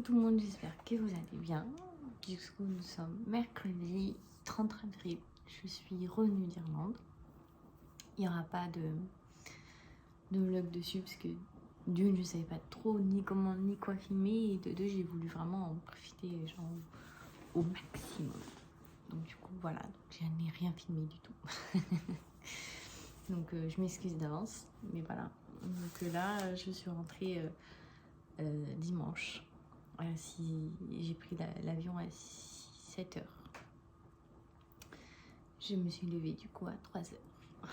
tout le monde, j'espère que vous allez bien. Du coup, nous sommes mercredi 30 avril. Je suis revenue d'Irlande. Il n'y aura pas de vlog dessus parce que d'une, je ne savais pas trop ni comment ni quoi filmer, et de deux, j'ai voulu vraiment en profiter genre au maximum. Donc du coup, voilà, je n'ai rien filmé du tout. Donc je m'excuse d'avance, mais voilà. Donc là, je suis rentrée dimanche. Si j'ai pris l'avion à 7 heures. Je me suis levée du coup à 3 heures.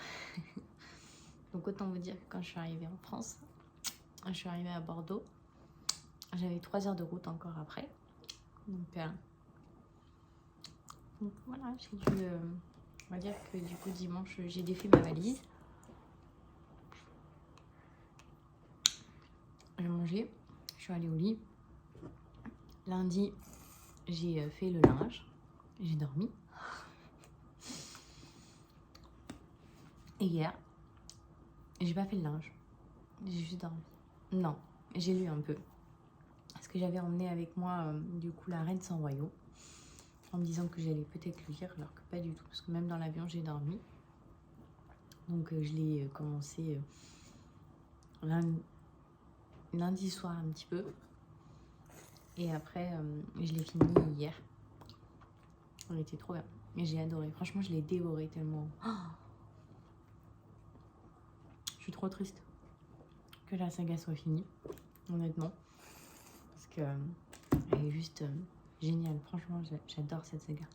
Donc autant vous dire que quand je suis arrivée en France, je suis arrivée à Bordeaux. J'avais 3 heures de route encore après. Donc voilà, j'ai dû... on va dire que du coup dimanche, j'ai défait ma valise. J'ai mangé, je suis allée au lit. Lundi, j'ai fait le linge. J'ai dormi. Et hier, j'ai pas fait le linge. J'ai juste dormi. Non, j'ai lu un peu. Parce que j'avais emmené avec moi du coup La Reine sans royaume. En me disant que j'allais peut-être le lire, alors que pas du tout. Parce que même dans l'avion, j'ai dormi. Donc je l'ai commencé lundi soir un petit peu. Et après, je l'ai fini hier. On était trop bien. Et j'ai adoré. Franchement, je l'ai dévoré tellement. Oh, je suis trop triste que la saga soit finie, honnêtement. Parce que elle est juste géniale. Franchement, j'adore cette saga.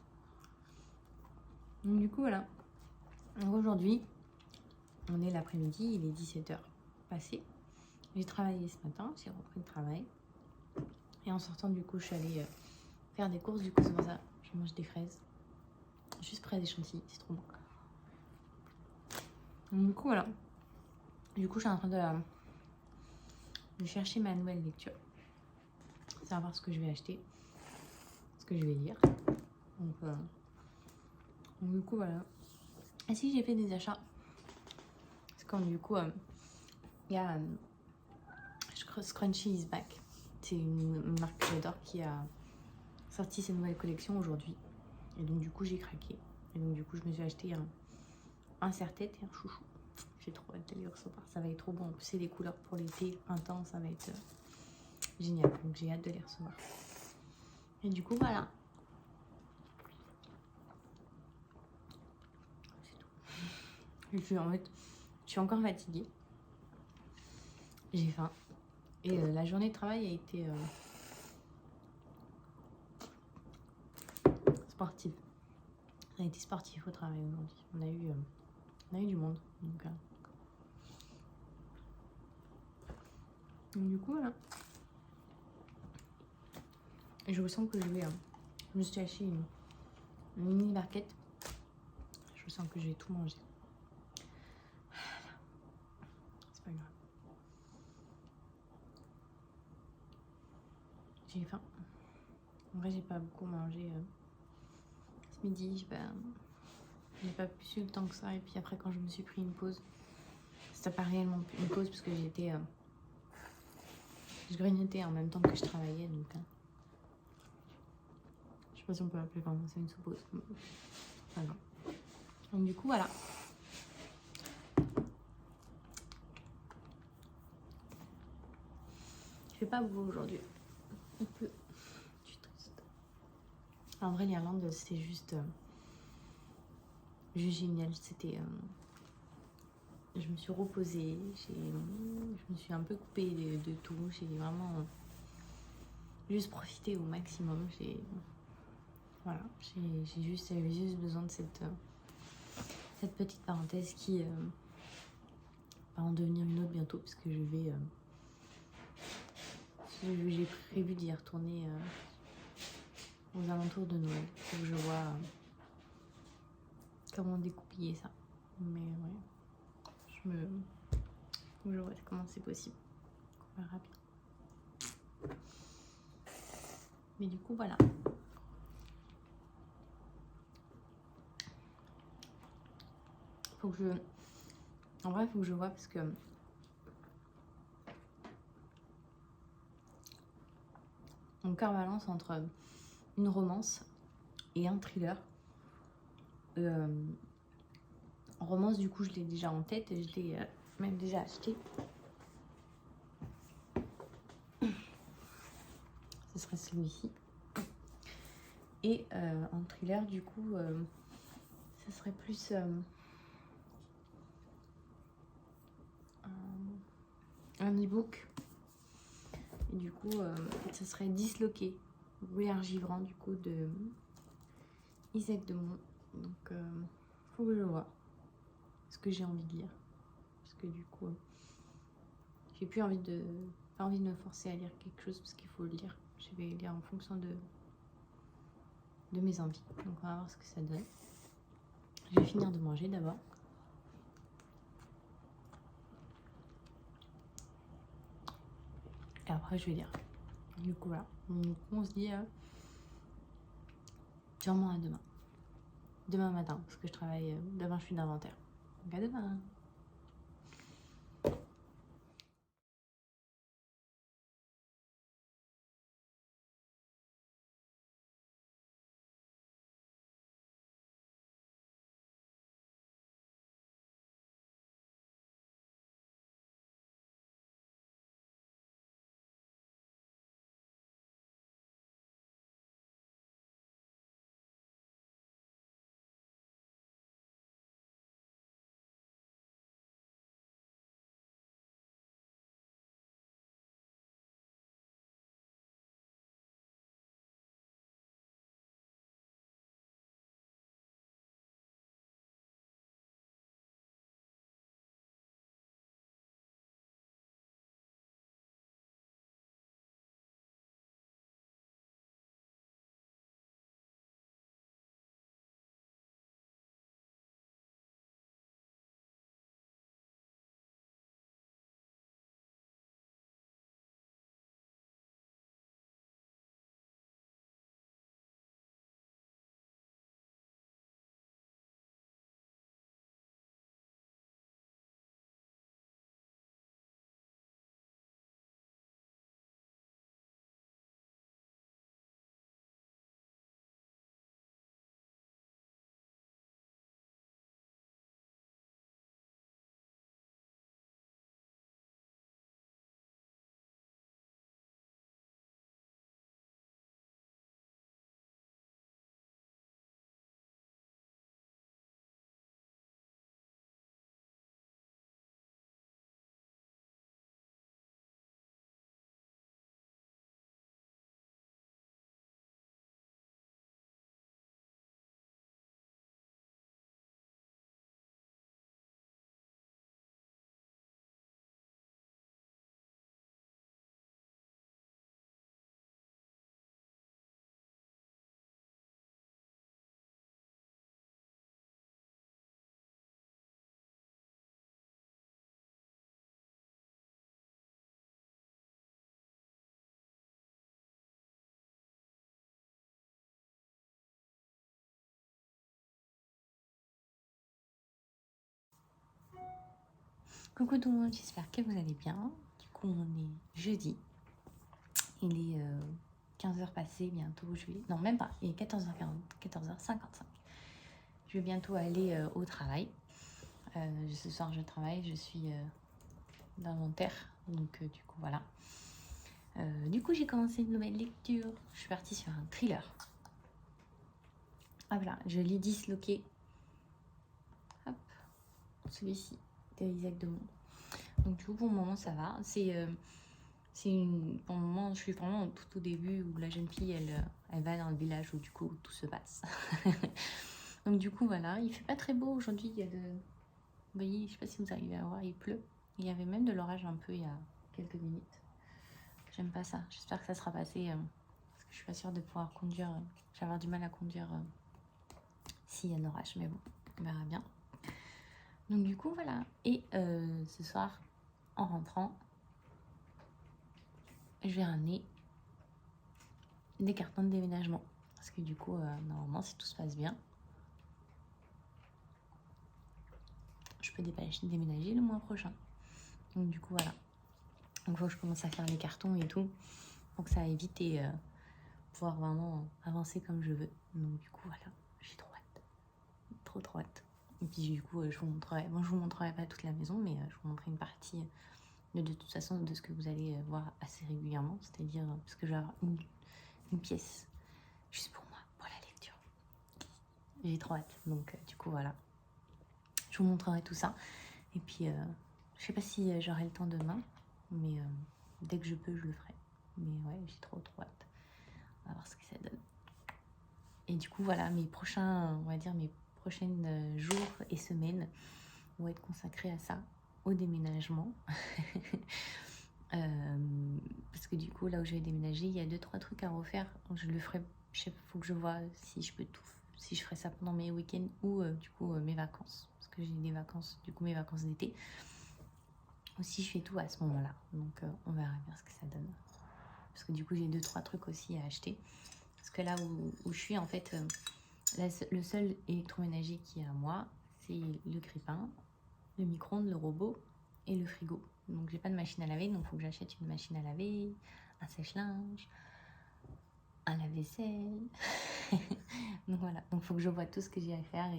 Donc du coup, voilà. Aujourd'hui, on est l'après-midi, il est 17 h passé. J'ai travaillé ce matin, j'ai repris le travail. Et en sortant, du coup, je suis allée faire des courses. Du coup, c'est pour ça je mange des fraises. Juste fraises et chantilly, c'est trop bon. Donc, du coup, voilà. Du coup, je suis en train de chercher ma nouvelle lecture. Savoir ce que je vais acheter, ce que je vais lire. Donc du coup, voilà. Et si j'ai fait des achats, parce que du coup, il y a Scrunchy is back. C'est une marque que j'adore qui a sorti ses nouvelles collections aujourd'hui. Et donc, du coup, j'ai craqué. Et donc, du coup, je me suis acheté un serre-tête et un chouchou. J'ai trop hâte de les recevoir. Ça va être trop bon. En plus, c'est des couleurs pour l'été, intense. Ça va être génial. Donc, j'ai hâte de les recevoir. Et du coup, voilà. C'est tout. En fait, je suis encore fatiguée. J'ai faim. Et la journée de travail a été sportive. Ça a été sportif au travail aujourd'hui. On a eu du monde. Donc du coup, voilà. Et je ressens que je vais... je me suis acheté une mini barquette. Je sens que je vais tout manger. C'est pas grave. J'ai faim. En vrai, j'ai pas beaucoup mangé ce midi. J'ai pas plus eu le temps que ça. Et puis après, quand je me suis pris une pause, c'était pas réellement une pause parce que j'étais... je grignotais en même temps que je travaillais. Donc, je sais pas si on peut appeler vraiment ça une sous-pause. Enfin, non. Donc du coup, voilà. Il fait pas beau aujourd'hui. Un peu. Je suis triste. En vrai, l'Irlande, c'était juste génial. C'était... je me suis reposée. Je me suis un peu coupée de tout. J'ai vraiment juste profité au maximum. Voilà. J'avais juste besoin de cette petite parenthèse qui va en devenir une autre bientôt, parce que j'ai prévu d'y retourner aux alentours de Noël. Faut que je vois comment découpiller ça. Mais ouais, faut que je vois comment c'est possible. On verra bien. Mais du coup, voilà. En vrai, faut que je vois parce que Mon cœur balance entre une romance et un thriller. En romance, du coup, je l'ai déjà en tête et je l'ai même déjà acheté. Ce serait celui-ci. Et en thriller, du coup, ce serait plus un e-book. Et du coup, ce serait Disloqué, Bruyère Givrand, du coup, de Isaac Demont. Donc, faut que je vois ce que j'ai envie de lire. Parce que du coup, j'ai plus envie de... pas envie de me forcer à lire quelque chose parce qu'il faut le lire. Je vais lire en fonction de mes envies. Donc, on va voir ce que ça donne. Je vais finir de manger d'abord. Et après, je vais lire. Du coup, voilà. Donc, on se dit sûrement à demain. Demain matin, parce que je travaille... demain, je suis d'inventaire. Donc, à demain. Coucou tout le monde, j'espère que vous allez bien. Du coup, on est jeudi. Il est 15h passé bientôt. Non, même pas. Il est 14h40, 14h55. Je vais bientôt aller au travail. Ce soir, je travaille. Je suis d'inventaire. Donc, du coup, voilà. Du coup, j'ai commencé une nouvelle lecture. Je suis partie sur un thriller. Ah voilà, je lis Disloqué. Hop, celui-ci, de Isaac Demont. Donc du coup, pour le moment, ça va. Pour le moment, je suis vraiment tout au début où la jeune fille, elle va dans le village où du coup, tout se passe. Donc du coup, voilà. Il fait pas très beau aujourd'hui. Il y a Vous voyez, je sais pas si vous arrivez à voir, il pleut. Il y avait même de l'orage un peu il y a quelques minutes. J'aime pas ça. J'espère que ça sera passé. Parce que je suis pas sûre de pouvoir conduire. Je vais avoir du mal à conduire s'il y a un orage. Mais bon, on verra bien. Donc du coup, voilà. Et ce soir, en rentrant, je vais ramener des cartons de déménagement. Parce que du coup, normalement, si tout se passe bien, je peux déménager le mois prochain. Donc du coup, voilà. Donc il faut que je commence à faire les cartons et tout. Donc ça a évité pouvoir vraiment avancer comme je veux. Donc du coup voilà, j'ai trop hâte, trop hâte. Et puis du coup je vous montrerai, bon je vous montrerai pas toute la maison, mais je vous montrerai une partie de toute façon de ce que vous allez voir assez régulièrement, c'est-à-dire parce que je vais avoir une pièce juste pour moi, pour la lecture. J'ai trop hâte, donc du coup voilà, je vous montrerai tout ça. Et puis je sais pas si j'aurai le temps demain, mais dès que je peux je le ferai. Mais ouais, j'ai trop hâte. On va voir ce que ça donne. Et du coup voilà, mes prochains, on va dire mes prochains jours et semaines vont être consacrés à ça, au déménagement. Parce que du coup là où je vais déménager, il y a 2-3 trucs à refaire. Donc je le ferai, faut que je vois si je peux tout, si je ferai ça pendant mes week-ends ou du coup mes vacances, parce que j'ai des vacances, du coup mes vacances d'été. Ou si je fais tout à ce moment-là. Donc on verra bien ce que ça donne. Parce que du coup j'ai 2-3 trucs aussi à acheter. Parce que là où je suis en fait, le seul électroménager qui est à moi, c'est le grille-pain, le micro-ondes, le robot et le frigo. Donc j'ai pas de machine à laver, donc il faut que j'achète une machine à laver, un sèche-linge, un lave-vaisselle. Donc voilà, donc il faut que je vois tout ce que j'ai à faire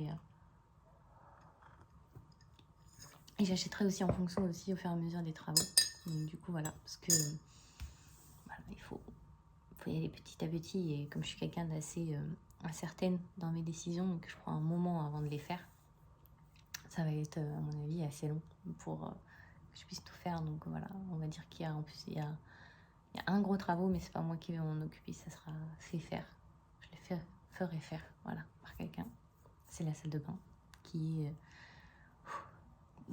et j'achèterai aussi en fonction aussi au fur et à mesure des travaux. Donc du coup voilà, parce que voilà, il faut y aller petit à petit, et comme je suis quelqu'un d'assez incertaine dans mes décisions, donc je prends un moment avant de les faire, ça va être à mon avis assez long pour que je puisse tout faire. Donc voilà, on va dire qu'il y a en plus il y a un gros travaux, mais c'est pas moi qui vais m'en occuper, ça sera fait faire, je les ferai faire, voilà, par quelqu'un. C'est la salle de bain qui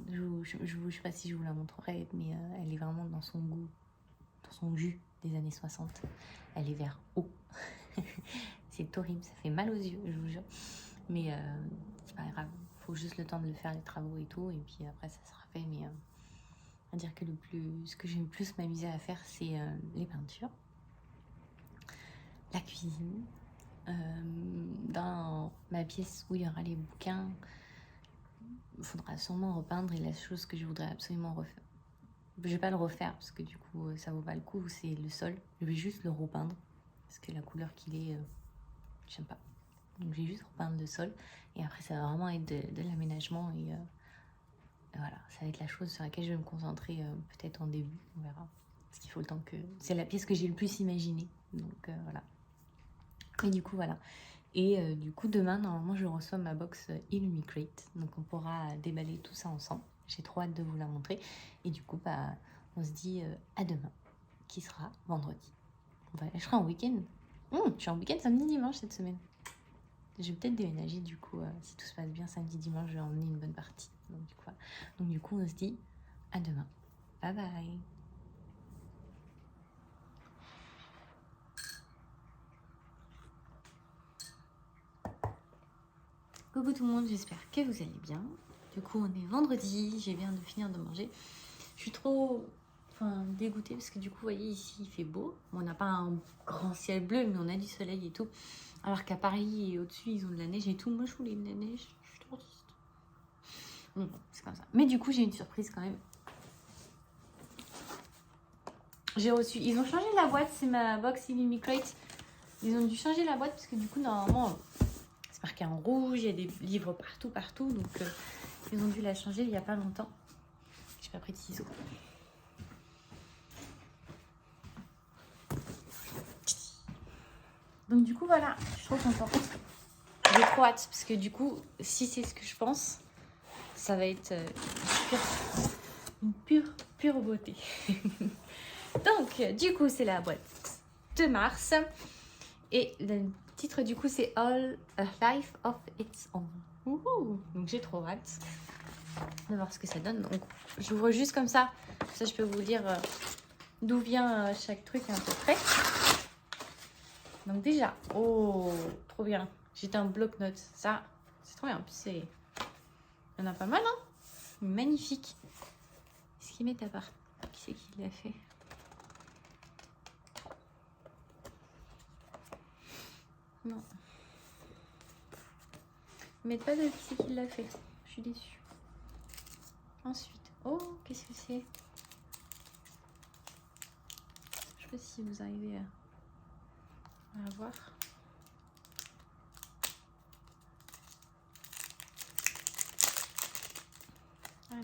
je sais pas si je vous la montrerai, mais elle est vraiment dans son goût, dans son jus des années 60. Elle est vert eau. C'est horrible, ça fait mal aux yeux, je vous jure. Mais c'est pas grave, faut juste le temps de le faire, les travaux et tout, et puis après ça sera fait. Mais on va dire que ce que j'ai le plus m'amuser à faire, c'est les peintures, la cuisine. Dans ma pièce où il y aura les bouquins, il faudra sûrement repeindre, et la chose que je voudrais absolument refaire, je vais pas le refaire parce que du coup ça vaut pas le coup, c'est le sol. Je vais juste le repeindre parce que la couleur qu'il est, j'aime pas. Donc je vais juste repeindre le sol, et après ça va vraiment être de l'aménagement, et voilà, ça va être la chose sur laquelle je vais me concentrer peut-être en début, on verra. Parce qu'il faut le temps que... C'est la pièce que j'ai le plus imaginée, donc voilà. Et du coup voilà. Et du coup demain normalement je reçois ma box Illumicrate, donc on pourra déballer tout ça ensemble. J'ai trop hâte de vous la montrer. Et du coup bah on se dit à demain, qui sera vendredi. Je serai en week-end. Je suis en week-end samedi dimanche cette semaine. Je vais peut-être déménager du coup, si tout se passe bien, samedi dimanche je vais emmener une bonne partie. Donc du coup, voilà. Donc du coup on se dit à demain. Bye bye. Coucou tout le monde, j'espère que vous allez bien. Du coup on est vendredi, j'ai viens de finir de manger. Je suis trop dégoûtée parce que du coup vous voyez ici il fait beau. Bon, on n'a pas un grand ciel bleu, mais on a du soleil et tout. Alors qu'à Paris et au-dessus ils ont de la neige et tout. Moi je voulais de la neige, je suis trop triste. Bon, c'est comme ça. Mais du coup j'ai une surprise quand même. J'ai reçu, ils ont changé la boîte, c'est ma box Illumicrate. Ils ont dû changer la boîte parce que du coup normalement c'est marqué en rouge, il y a des livres partout, donc ils ont dû la changer il n'y a pas longtemps. J'ai pas pris de ciseaux. Donc du coup voilà, je suis trop contente. J'ai trop hâte parce que du coup, si c'est ce que je pense, ça va être une pure beauté. Donc du coup c'est la boîte de mars. Et le titre du coup c'est All a Life of Its Own. Donc j'ai trop hâte de voir ce que ça donne. Donc j'ouvre juste comme ça je peux vous dire d'où vient chaque truc à peu près. Donc déjà, oh trop bien, j'ai un bloc-notes, ça c'est trop bien. En plus il y en a pas mal, hein. Magnifique. Est-ce qu'il met à part? Qui c'est qui l'a fait? Non. Mais pas de qui c'est qui l'a fait. Je suis déçue. Ensuite, oh, qu'est-ce que c'est? Je sais pas si vous arrivez à... On va voir. Alors,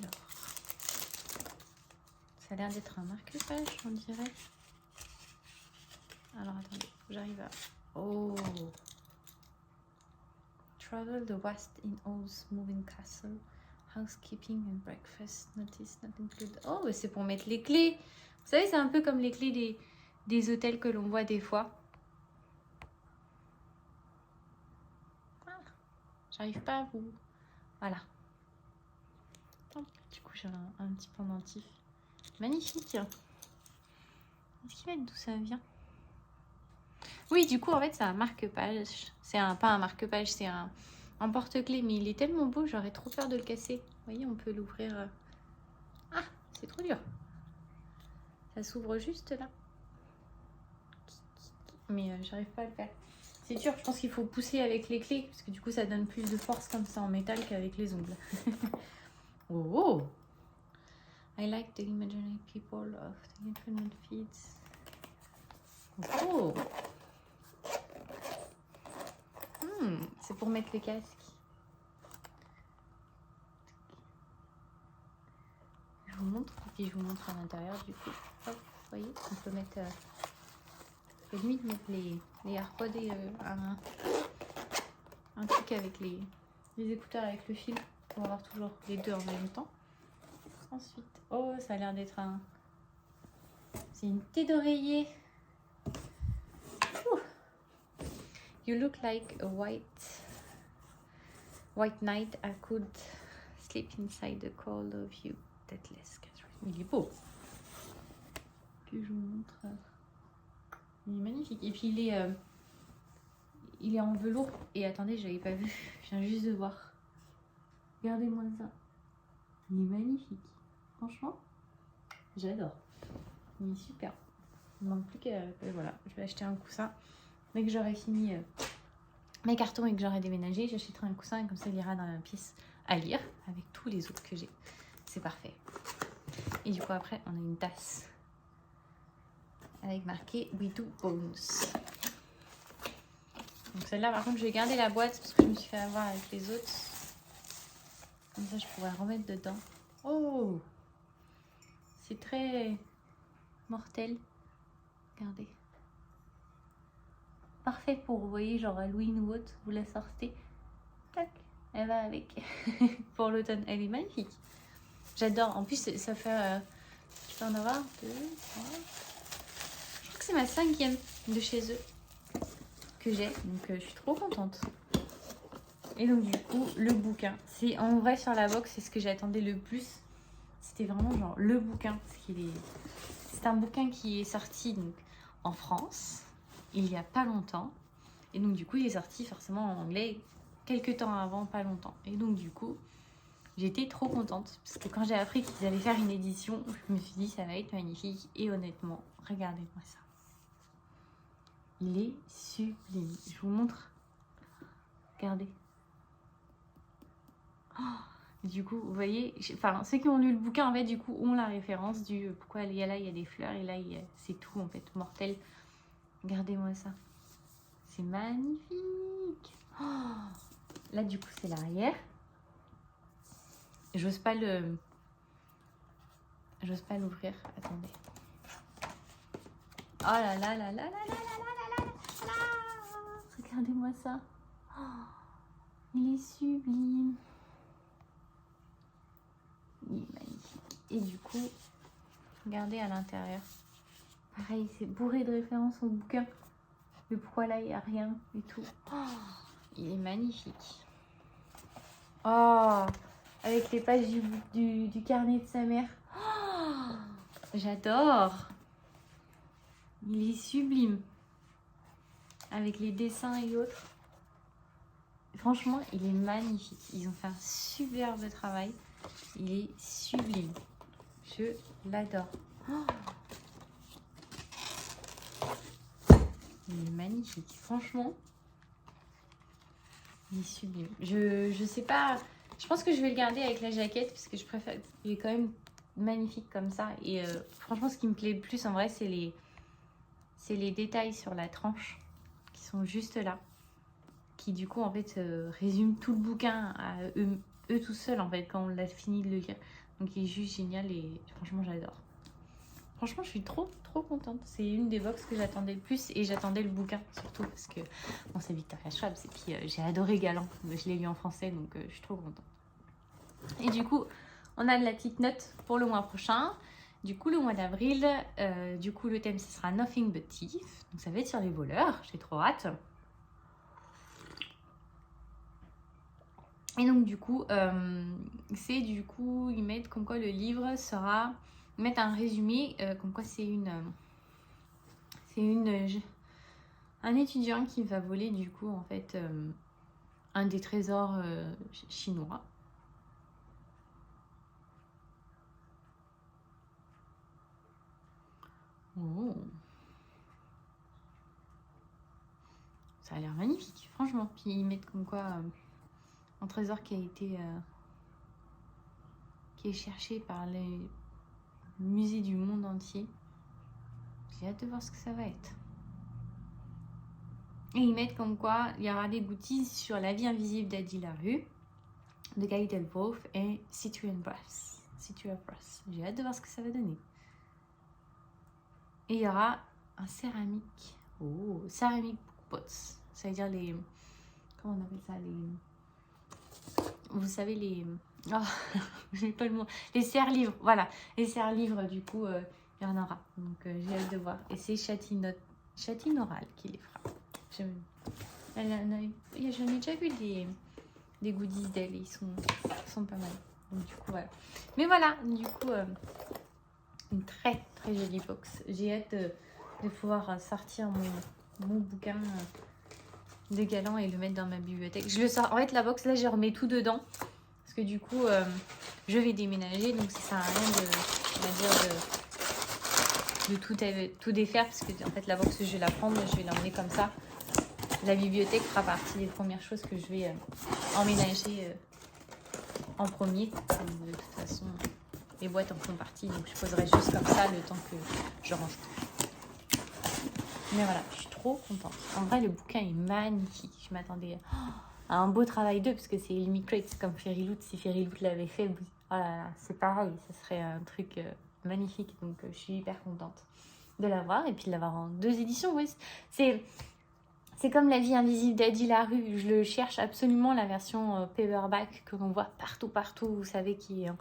ça a l'air d'être un marque-page, on dirait. Alors, attendez, j'arrive à... Oh! Travel the West in Oz Moving Castle. Housekeeping and breakfast. Notice not included. Oh, mais c'est pour mettre les clés. Vous savez, c'est un peu comme les clés des hôtels que l'on voit des fois. Ah, j'arrive pas à vous... Voilà. Du coup, j'ai un petit pendentif. Magnifique. Est-ce qu'il va être d'où ça vient? Oui, du coup, en fait, c'est un marque-page. C'est pas un marque-page, c'est un porte-clés. Mais il est tellement beau, j'aurais trop peur de le casser. Vous voyez, on peut l'ouvrir. Ah, c'est trop dur. Ça s'ouvre juste là. Mais j'arrive pas à le faire. C'est sûr, je pense qu'il faut pousser avec les clés. Parce que du coup, ça donne plus de force comme ça en métal qu'avec les ongles. Oh! I like the imaginary people of the infinite feeds. Oh! C'est pour mettre le casque. Je vous montre, et puis je vous montre à l'intérieur du coup. Hop, vous voyez, on peut mettre... je peux limite mettre les AirPods et un truc avec les écouteurs avec le fil pour avoir toujours les deux en même temps. Ensuite, oh, ça a l'air d'être un... C'est une thé d'oreiller. You look like a white knight. I could sleep inside the cold of you, deathless Catherine. Il est beau. Que je vous montre. Il est magnifique. Et puis il est en velours. Et attendez, j'avais pas vu. Je viens juste de voir. Regardez-moi ça. Il est magnifique. Franchement, j'adore. Il est super. Il ne manque plus qu'à... Voilà, je vais acheter un coussin. Dès que j'aurai fini mes cartons et que j'aurai déménagé, j'achèterai un coussin et comme ça il ira dans la pièce à lire avec tous les autres que j'ai. C'est parfait. Et du coup après on a une tasse avec marqué We Do Bones. Donc celle-là par contre je vais garder la boîte parce que je me suis fait avoir avec les autres. Comme ça je pourrais remettre dedans. Oh! C'est très mortel. Regardez. Parfait pour, vous voyez, genre Halloween ou autre, vous la sortez. Tac, elle va avec. Pour l'automne, elle est magnifique. J'adore. En plus, ça fait... je peux en avoir 2, 3... Je crois que c'est ma 5e de chez eux que j'ai. Donc, je suis trop contente. Et donc, du coup, le bouquin. C'est en vrai, sur la box, c'est ce que j'attendais le plus. C'était vraiment genre le bouquin. C'est un bouquin qui est sorti donc, en France. Il y a pas longtemps. Et donc, du coup, il est sorti forcément en anglais quelques temps avant, pas longtemps. Et donc, du coup, j'étais trop contente. Parce que quand j'ai appris qu'ils allaient faire une édition, je me suis dit, ça va être magnifique. Et honnêtement, regardez-moi ça. Il est sublime. Je vous montre. Regardez. Oh, du coup, vous voyez, enfin, ceux qui ont lu le bouquin, en fait, du coup, ont la référence du pourquoi il y a des fleurs et là, c'est tout, en fait, mortel. Regardez-moi ça. C'est magnifique. Oh, là, du coup, c'est l'arrière. J'ose pas l'ouvrir. Attendez. Oh là là là là là là là là là là. Regardez-moi ça. Oh, il est sublime. Il est magnifique. Et du coup, regardez à l'intérieur. Pareil, c'est bourré de références au bouquin. Le pourquoi là, il n'y a rien et tout. Oh, il est magnifique. Oh, avec les pages du carnet de sa mère. Oh, j'adore. Il est sublime. Avec les dessins et autres. Franchement, il est magnifique. Ils ont fait un superbe travail. Il est sublime. Je l'adore. Oh, il est magnifique. Franchement, il est sublime. Je sais pas. Je pense que je vais le garder avec la jaquette parce que je préfère. Il est quand même magnifique comme ça. Et franchement, ce qui me plaît le plus en vrai, c'est les détails sur la tranche. sont juste là, qui du coup en fait résument tout le bouquin à eux tout seuls en fait quand on l'a fini de le lire. Donc il est juste génial et franchement j'adore. Franchement je suis trop contente. C'est une des box que j'attendais le plus et j'attendais le bouquin surtout parce que bon c'est Victoria Schwab et puis j'ai adoré Galant. Je l'ai lu en français donc je suis trop contente. Et du coup on a de la petite note pour le mois prochain. Du coup le mois d'avril, du coup le thème ce sera Nothing but Thief. Donc ça va être sur les voleurs, j'ai trop hâte. Et donc du coup, c'est du coup, ils mettent comme quoi le livre sera, ils mettent un résumé, comme quoi c'est un étudiant qui va voler du coup en fait un des trésors chinois. Oh. Ça a l'air magnifique, franchement. Puis ils mettent comme quoi un trésor qui a été qui est cherché par les musées du monde entier. J'ai hâte de voir ce que ça va être. Et ils mettent comme quoi il y aura des goodies sur La vie invisible d'Adi Larue, de Guy Delvaux et Situate Brass. J'ai hâte de voir ce que ça va donner. Et il y aura un céramique. Oh, céramique pots. Ça veut dire les... Comment on appelle ça les... Vous savez les... Oh, je n'ai pas le mot. Les serre-livres, voilà. Les serre-livres, du coup, il y en aura. Donc j'ai hâte de voir. Et c'est Châtine Oral qui les fera. J'en ai déjà vu des goodies d'elle, ils sont pas mal. Donc du coup voilà. Mais voilà, du coup une très jolie box. J'ai hâte de pouvoir sortir mon bouquin de Galant et le mettre dans ma bibliothèque. Je le sors. En fait la box là je remets tout dedans parce que du coup je vais déménager donc ça sert à rien de tout défaire parce que en fait la box je vais la prendre, je vais l'emmener comme ça. La bibliothèque fera partie des premières choses que je vais emménager en premier. De toute façon, les boîtes en font partie, donc je poserai juste comme ça le temps que je range tout. Mais voilà, je suis trop contente. En vrai, le bouquin est magnifique. Je m'attendais à un beau travail d'eux, parce que c'est Illuminate, c'est comme Fairy Loot. Si Fairy Loot l'avait fait, oh là là, c'est pareil, ça serait un truc magnifique. Donc je suis hyper contente de l'avoir et puis de l'avoir en 2 éditions. Oui, c'est comme La vie invisible d'Adi Larue. Je le cherche absolument, la version paperback que l'on voit partout, vous savez, qui est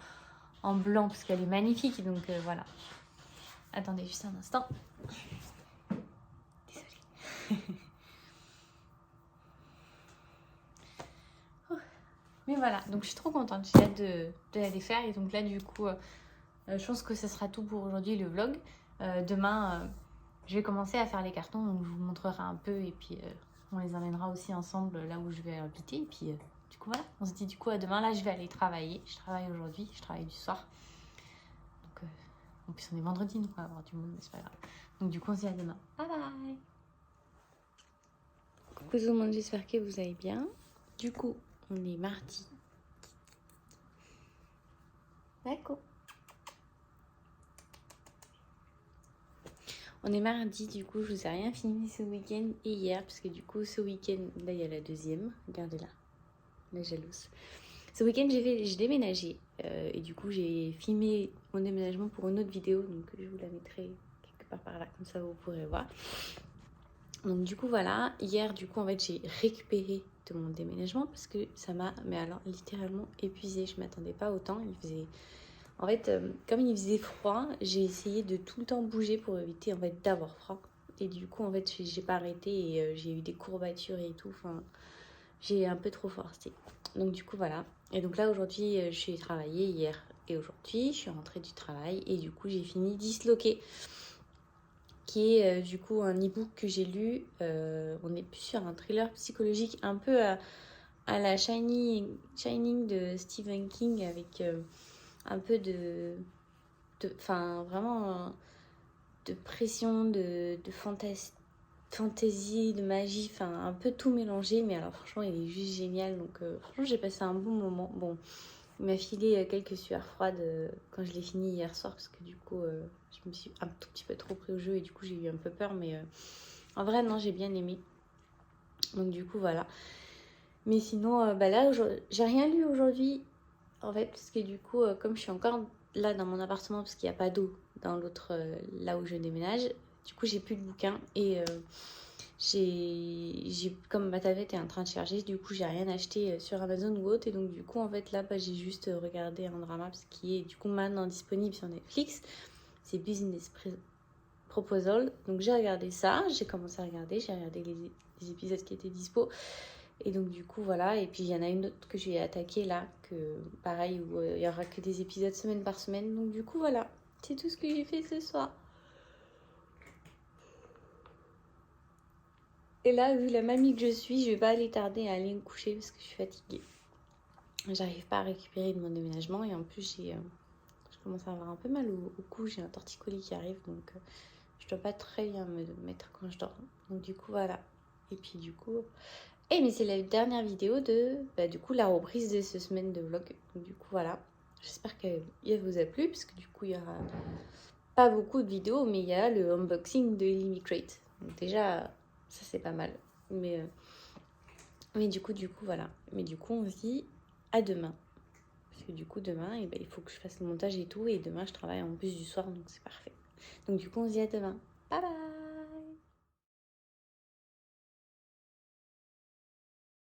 en blanc, parce qu'elle est magnifique. Donc voilà. Attendez juste un instant. Désolée. Mais voilà, donc je suis trop contente. J'ai hâte de la défaire. Et donc là, du coup, je pense que ce sera tout pour aujourd'hui, le vlog. Demain... je vais commencer à faire les cartons, donc je vous montrerai un peu et puis on les emmènera aussi ensemble là où je vais habiter. Et puis du coup voilà, on se dit du coup à demain. Là je vais aller travailler, je travaille aujourd'hui, je travaille du soir. Donc en plus on est vendredi, donc on va avoir du monde, mais c'est pas grave. Donc du coup on se dit à demain. Bye bye. Coucou tout le monde, j'espère que vous allez bien. Du coup on est mardi. D'accord. On est mardi, du coup, je vous ai rien filmé ce week-end et hier, parce que du coup, ce week-end, là, il y a la deuxième. Regardez là, la jalouse. Ce week-end, j'ai déménagé et du coup, j'ai filmé mon déménagement pour une autre vidéo, donc je vous la mettrai quelque part par là, comme ça, vous pourrez voir. Donc du coup, voilà. Hier, du coup, en fait, j'ai récupéré de mon déménagement parce que ça m'a, mais alors, littéralement épuisée. Je m'attendais pas autant. Il faisait... En fait, comme il faisait froid, j'ai essayé de tout le temps bouger pour éviter en fait d'avoir froid. Et du coup, en fait, j'ai pas arrêté et j'ai eu des courbatures et tout. Enfin, j'ai un peu trop forcé. Donc du coup, voilà. Et donc là, aujourd'hui, je suis travaillé hier et aujourd'hui. Je suis rentrée du travail et du coup, j'ai fini Disloqué, qui est du coup un e-book que j'ai lu. On est plus sur un thriller psychologique un peu à la Shining de Stephen King avec... un peu enfin vraiment de pression, de fantaisie, de magie, enfin un peu tout mélangé, mais alors franchement il est juste génial, donc franchement j'ai passé un bon moment. Bon, il m'a filé quelques sueurs froides quand je l'ai fini hier soir, parce que du coup je me suis un tout petit peu trop pris au jeu et du coup j'ai eu un peu peur, mais en vrai non, j'ai bien aimé. Donc du coup voilà. Mais sinon, bah là, j'ai rien lu aujourd'hui, en fait, parce que du coup, comme je suis encore là dans mon appartement, parce qu'il n'y a pas d'eau dans l'autre, là où je déménage, du coup, j'ai plus de bouquins. Et comme ma tablette est en train de charger, du coup, j'ai rien acheté sur Amazon ou autre. Et donc, du coup, en fait, là, bah, j'ai juste regardé un drama, ce qui est du coup maintenant disponible sur Netflix. C'est Business Proposal. Donc, j'ai regardé ça, j'ai commencé à regarder, j'ai regardé les épisodes qui étaient dispo. Et donc du coup voilà, et puis il y en a une autre que j'ai attaquée là, que pareil, où il y aura que des épisodes semaine par semaine. Donc du coup voilà, c'est tout ce que j'ai fait ce soir. Et là, vu la mamie que je suis, je vais pas aller tarder à aller me coucher parce que je suis fatiguée. J'arrive pas à récupérer de mon déménagement et en plus je commence à avoir un peu mal au cou, j'ai un torticolis qui arrive, donc je dois pas très bien me mettre quand je dors. Donc du coup voilà. Et puis du coup... mais c'est la dernière vidéo de du coup la reprise de ce semaine de vlog. Donc, du coup voilà, j'espère qu'elle vous a plu parce que du coup il y aura pas beaucoup de vidéos, mais il y a le unboxing de Limicrate. Donc déjà ça c'est pas mal. Mais du coup voilà. Mais du coup on se dit à demain. Parce que du coup demain il faut que je fasse le montage et tout, et demain je travaille en plus du soir, donc c'est parfait. Donc du coup on se dit à demain. Bye bye.